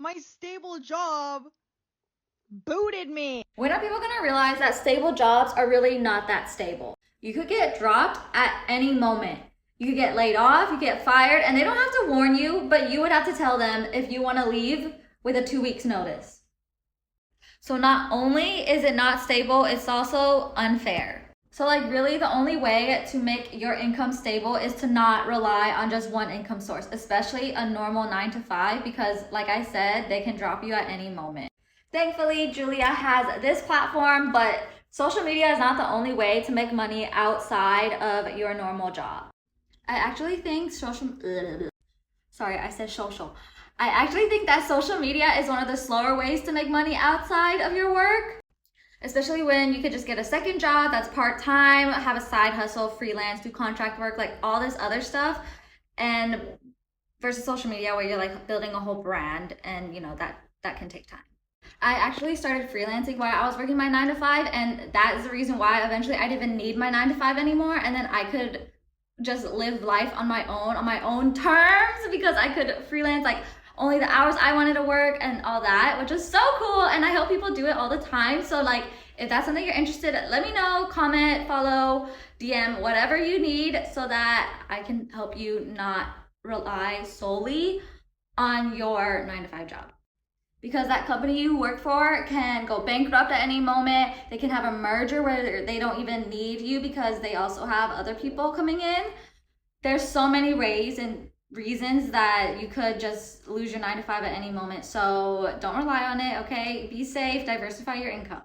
My stable job booted me. When are people gonna realize that stable jobs are really not that stable? You could get dropped at any moment. You could get laid off, you get fired, and they don't have to warn you, but you would have to tell them if you wanna leave with a 2 weeks notice. So not only is it not stable, it's also unfair. So like really the only way to make your income stable is to not rely on just one income source, especially a normal 9 to 5, because like I said, they can drop you at any moment. Thankfully, Julia has this platform, but social media is not the only way to make money outside of your normal job. I actually think I actually think that social media is one of the slower ways to make money outside of your work, especially when you could just get a second job that's part-time, have a side hustle, freelance, do contract work, like all this other stuff, and versus social media where you're like building a whole brand, and you know that can take time. I actually started freelancing while I was working my 9 to 5, and that is the reason why eventually I didn't even need my 9 to 5 anymore, and then I could just live life on my own terms, because I could freelance like only the hours I wanted to work and all that, which is so cool. And I help people do it all the time. So like if that's something you're interested in, let me know, comment, follow, DM, whatever you need, so that I can help you not rely solely on your 9 to 5 job. Because that company you work for can go bankrupt at any moment. They can have a merger where they don't even need you because they also have other people coming in. There's so many ways and reasons that you could just lose your 9 to 5 at any moment. So don't rely on it, okay? Be safe, diversify your income.